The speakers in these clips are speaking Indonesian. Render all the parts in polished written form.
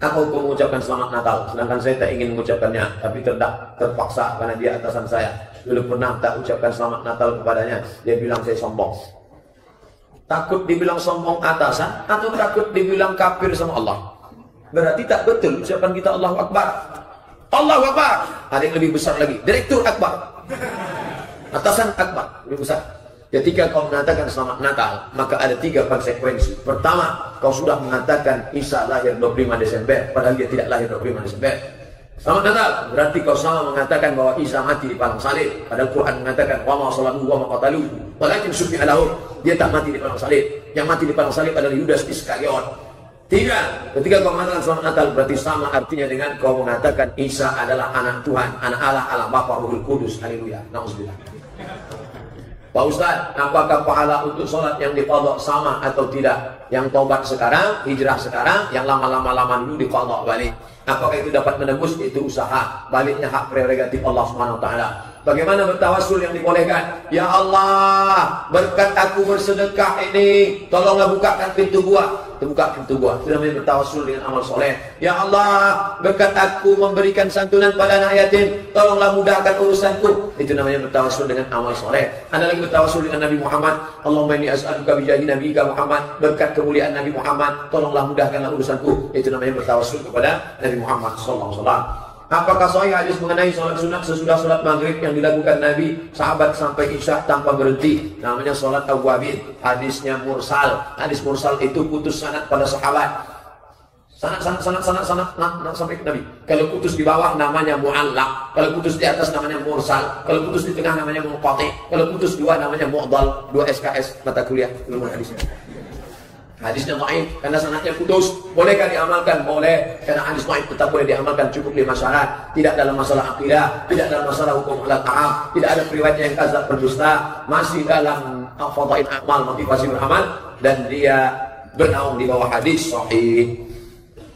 Apa hukum mengucapkan selamat Natal? Sedangkan saya tak ingin mengucapkannya, tapi terpaksa karena dia atasan saya. Dulu pernah tak ucapkan selamat Natal kepadanya, dia bilang saya sombong. Takut dibilang sombong atasan atau takut dibilang kafir sama Allah? Berarti tak betul ucapan kita Allahu Akbar. Allahu Akbar. Ada yang lebih besar lagi, Direktur Akbar. Atasan Akbar, lebih besar. Ketika kau mengatakan selamat Natal, maka ada 3 konsekuensi. Pertama, kau sudah mengatakan Isa lahir 25 Desember, padahal dia tidak lahir 25 Desember. Selamat Natal, berarti kau sama mengatakan bahwa Isa mati di palang salib. Padahal Quran mengatakan wa ma salamu wa ma qatalu, walakin syubbiha lahu. Dia tak mati di palang salib. Yang mati di palang salib adalah Yudas Iskariot. 3, ketika kau mengatakan selamat Natal, berarti sama artinya dengan kau mengatakan Isa adalah anak Tuhan, anak Allah, Allah Bapa Ruhul Kudus. Haleluya. Nauzubillah. Pak Ustaz, apakah pahala untuk sholat yang diqadha sama atau tidak? Yang tobat sekarang, hijrah sekarang, yang lama-lama dulu diqadha balik. Apakah itu dapat menembus? Itu usaha. Baliknya hak prerogatif Allah Subhanahu wa taala. Bagaimana bertawassul yang dibolehkan? Ya Allah, berkat aku bersedekah ini, tolonglah bukakan pintu gua. Buka pintu gua. Itu namanya bertawassul dengan amal soleh. Ya Allah, berkat aku memberikan santunan pada anak yatim, tolonglah mudahkan urusanku. Itu namanya bertawassul dengan amal soleh. Ada lagi bertawassul dengan Nabi Muhammad. Allahumma inni as'aluka bijahi nabiyika Muhammad, berkat kemuliaan Nabi Muhammad, tolonglah mudahkanlah urusanku. Itu namanya bertawassul kepada Nabi Muhammad sallallahu alaihi wasallam. Apakah sahih hadis mengenai sholat sunat sesudah sholat maghrib yang dilakukan Nabi sahabat sampai isya tanpa berhenti? Namanya sholat awwabin. Hadisnya mursal. Hadis mursal itu putus sanad pada sahabat. Sanad sampai ke Nabi. Kalau putus di bawah namanya mu'allaq. Kalau putus di atas namanya mursal. Kalau putus di tengah namanya munqati. Kalau putus 2 namanya mu'dal. 2 SKS mata kuliah ilmu hadisnya. Hadisnya dhaif karena sanadnya putus. Bolehkah diamalkan? Boleh. Karena hadis dhaif tetap boleh diamalkan, cukup 5 syarat. Tidak dalam masalah akidah, tidak dalam masalah hukum halal haram, tidak ada riwayatnya yang kadzab berdusta, masih dalam fadhail amal, motivasi beramal, dan dia bernaung di bawah hadis sahih.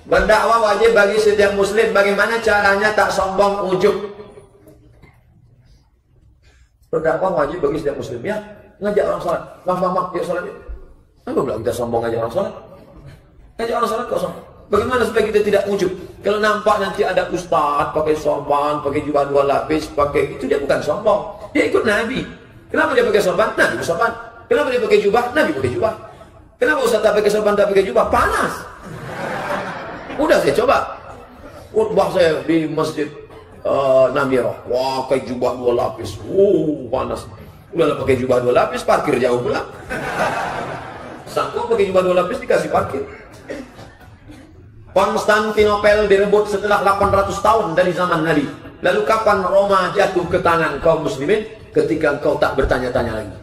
Berdakwah wajib bagi setiap muslim. Bagaimana caranya tak sombong ujub? Berdakwah wajib bagi setiap muslim, ya. Ngajak orang salat. Bang, yuk salat yuk. Apa pula kita sombong aja orang sholat? Aja orang sholat kok sombong. Bagaimana supaya kita tidak ujub? Kalau nampak nanti ada ustaz pakai sorban, pakai jubah 2 lapis, pakai itu, dia bukan sombong. Dia ikut Nabi. Kenapa dia pakai sorban? Nabi pakai sorban. Kenapa dia pakai jubah? Nabi pakai jubah. Kenapa ustaz tak pakai sorban, tak pakai jubah? Panas. Udah saya coba. Khutbah saya di masjid Namirah. Wah, pakai jubah 2 lapis. Panas. Udah pakai jubah 2 lapis, parkir jauh pula. Sanggup pakai jubah 2 lapis dikasih parkir. Konstantinopel direbut setelah 800 tahun dari zaman Nabi. Lalu kapan Roma jatuh ke tangan kaum muslimin? Ketika kau tak bertanya-tanya lagi,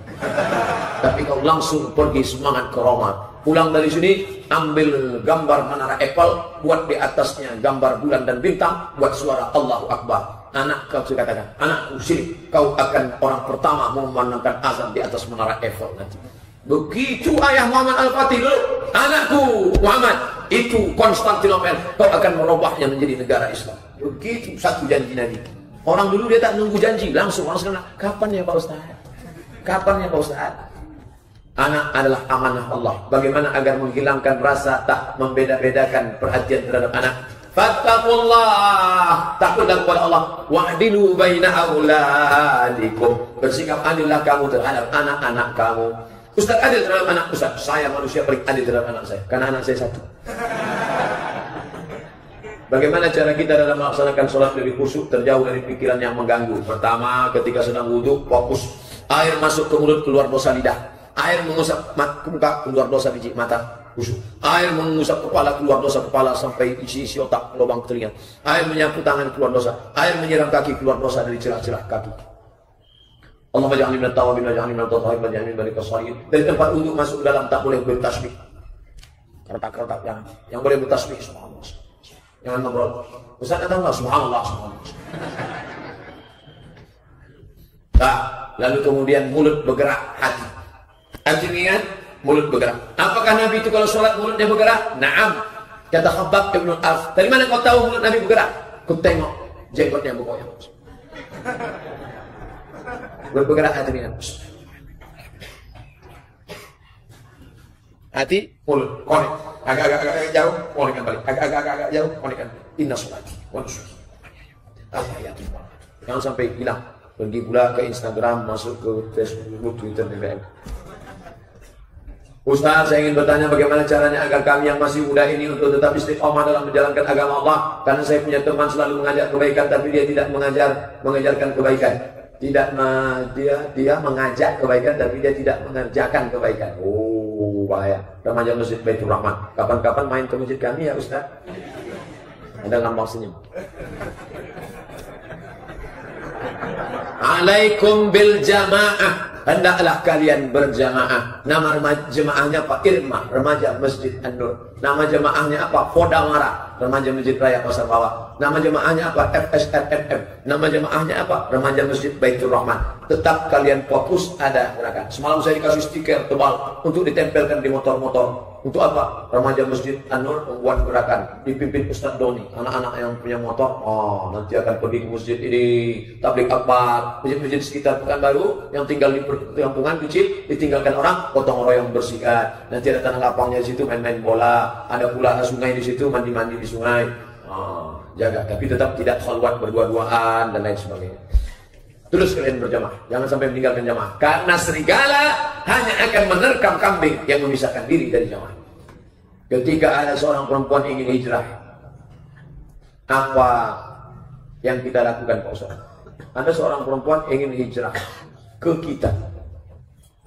tapi kau langsung pergi semangat ke Roma. Pulang dari sini, ambil gambar menara Eiffel, buat di atasnya gambar bulan dan bintang, buat suara Allahu Akbar. Anak kau katakan, anakku sini, kau akan orang pertama memandangkan azan di atas menara Eiffel nanti. Begitu ayah Muhammad Al-Fatih dulu, anakku Muhammad, itu Konstantinopel, kau akan merubahnya menjadi negara Islam. Begitu satu janji Nabi. Orang dulu dia tak nunggu janji, langsung orang sekarang, kapan ya Pak Ustaz? Kapan ya Pak Ustaz? Anak adalah amanah Allah. Bagaimana agar menghilangkan rasa tak membeda-bedakan perhatian terhadap anak? Fattaqullah, takutlah kepada Allah. Wa'dilu baina auladikum, bersikap adillah kamu terhadap anak-anak kamu. Ustaz adil terhadap anak Ustaz, saya manusia paling adil terhadap anak saya, karena anak saya 1. Bagaimana cara kita dalam melaksanakan sholat lebih khusyuk, terjauh dari pikiran yang mengganggu? Pertama, ketika sedang wudhu, fokus. Air masuk ke mulut, keluar dosa lidah. Air mengusap muka, keluar dosa biji mata, khusyuk. Air mengusap kepala, keluar dosa kepala sampai isi otak, lubang telinga. Air menyapu tangan, keluar dosa. Air menyiram kaki, keluar dosa dari celah-celah kaki. Allahumma ja'alni minat tawabin wa ja'alni minat tatahhirin wa ja'alni minal qashirin. Dari tempat wudhu masuk ke dalam tak boleh bertasbih. Kertak-kertak yang boleh bertasbih subhanallah. Jangan ngobrol. Ustaz katakanlah subhanallah, subhanallah. Nah, lalu kemudian mulut bergerak, hati. Hati ingat, mulut bergerak. Apakah Nabi itu kalau sholat mulutnya bergerak? Naam. Kata Khabbab Ibn Al-Arf. Dari mana kau tahu mulut Nabi bergerak? Kau tengok jenggotnya bergoyang. Bergerak hati ingat. Hati, mulut, konek. Agak-agak jauh, molekkan balik. Agak-agak jauh, molekkan. Inna sholati wa nusuki. Ayatullah. Jangan sampai hilang. Pergi pula ke Instagram, masuk ke Facebook, Twitter, BBM. Ustaz, saya ingin bertanya bagaimana caranya agar kami yang masih muda ini untuk tetap istiqomah dalam menjalankan agama Allah. Karena saya punya teman selalu mengajak kebaikan, tapi dia tidak mengajarkan kebaikan. Dia mengajak kebaikan, tapi dia tidak mengerjakan kebaikan. Oh, bahaya. Remaja Masjid Baitur Rahman. Kapan-kapan main ke masjid kami ya Ustaz? Ada nampak senyum. Alaikum bil jamaah. Hendaklah kalian berjamaah. Nama jemaahnya apa? Irma, remaja Masjid An-Nur. Nama jemaahnya apa? Fodamara, remaja Masjid Raya Pasar Bawah. Nama jemaahnya apa? FSRFM. Nama jemaahnya apa? Remaja Masjid Baitur Rahman. Tetap kalian fokus ada gerakan. Semalam saya dikasih stiker tebal untuk ditempelkan di motor-motor. Untuk apa? Remaja Masjid An-Nur membuat gerakan dipimpin Ustaz Doni. Anak-anak yang punya motor, nanti akan pergi ke masjid ini, tabligh akbar, masjid-masjid sekitar Pekanbaru yang tinggal di perkampungan kecil ditinggalkan orang, gotong royong bersihkan. Nanti ada tanah lapangnya di situ main-main bola, ada pula sungai di situ mandi-mandi di sungai. Jaga, tapi tetap tidak khalwat berdua-duaan dan lain sebagainya. Terus kalian berjamaah, jangan sampai meninggalkan jamaah. Karena serigala hanya akan menerkam kambing yang memisahkan diri dari jamaah. Ketika ada seorang perempuan ingin hijrah, apa yang kita lakukan Pak Ustaz? Ada seorang perempuan ingin hijrah ke kita.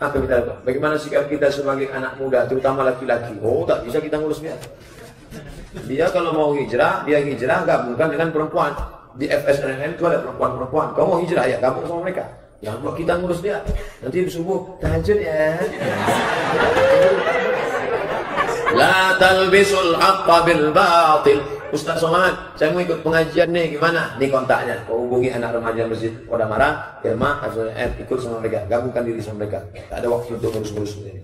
Apa kita lakukan? Bagaimana sikap kita sebagai anak muda, terutama laki-laki? Oh, tak bisa kita ngurus dia. Dia kalau mau hijrah, dia hijrah gabungkan dengan perempuan. Di FSRN itu ada perempuan-perempuan. Kau mau hijrah ya, gabung sama mereka. Jangan buat kita ngurus dia. Nanti subuh tahajud ya. La talbisul haqqa bil batil. Ustaz Somad, saya mau ikut pengajian nih, gimana? Nih kontaknya. Kau hubungi anak remaja Masjid Kodamara, Irma, FSRN, ikut sama mereka. Gabungkan diri sama mereka. Tak ada waktu untuk ngurus-ngurus ini.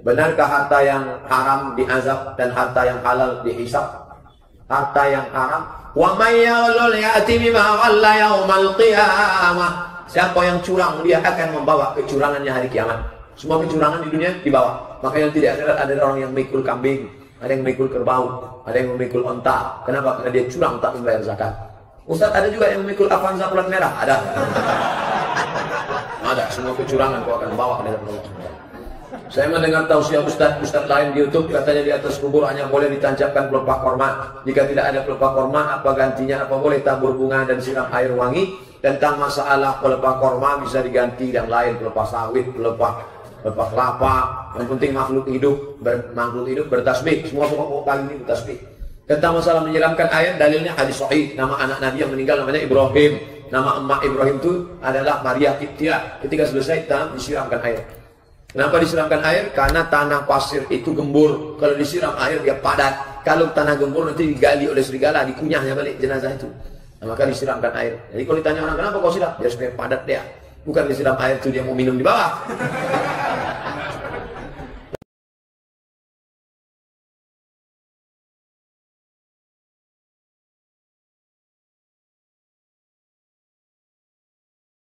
Benarkah harta yang haram diazab dan harta yang halal dihisab? Harta yang haram, wa may yaghlul ya'ti bima ghalla yaumal qiyamah. Siapa yang curang, dia akan membawa kecurangannya hari kiamat. Semua kecurangan di dunia dibawa. Makanya tidak ada orang yang memikul kambing, ada yang memikul kerbau, ada yang memikul onta. Kenapa? Karena dia curang tak membayar zakat. Ustaz, ada juga yang memikul Avanza plat merah, ada. Ada, semua kecurangan kau akan bawa dalam Allah. Saya mendengar tausiah Ustaz lain di YouTube, katanya di atas kubur hanya boleh ditancapkan pelepah korma. Jika tidak ada pelepah korma, apa gantinya? Apa boleh tabur bunga dan siram air wangi? Tentang masalah pelepah korma bisa diganti yang lain, pelepah sawit, pelepah kelapa. Yang penting makhluk hidup bertasbih. Semua kali ini bertasbih. Tentang masalah menyiramkan air, dalilnya hadis sahih. Nama anak Nabi yang meninggal namanya Ibrahim. Nama emak Ibrahim itu adalah Maria Kiptia. Ketika selesai, disiramkan air. Kenapa disiramkan air? Karena tanah pasir itu gembur. Kalau disiram air dia padat. Kalau tanah gembur nanti digali oleh serigala, dikunyahnya balik jenazah itu. Nah, maka disiramkan air. Jadi kalau ditanya orang kenapa kau siram? Dia supaya padat dia. Bukan disiram air itu dia mau minum di bawah.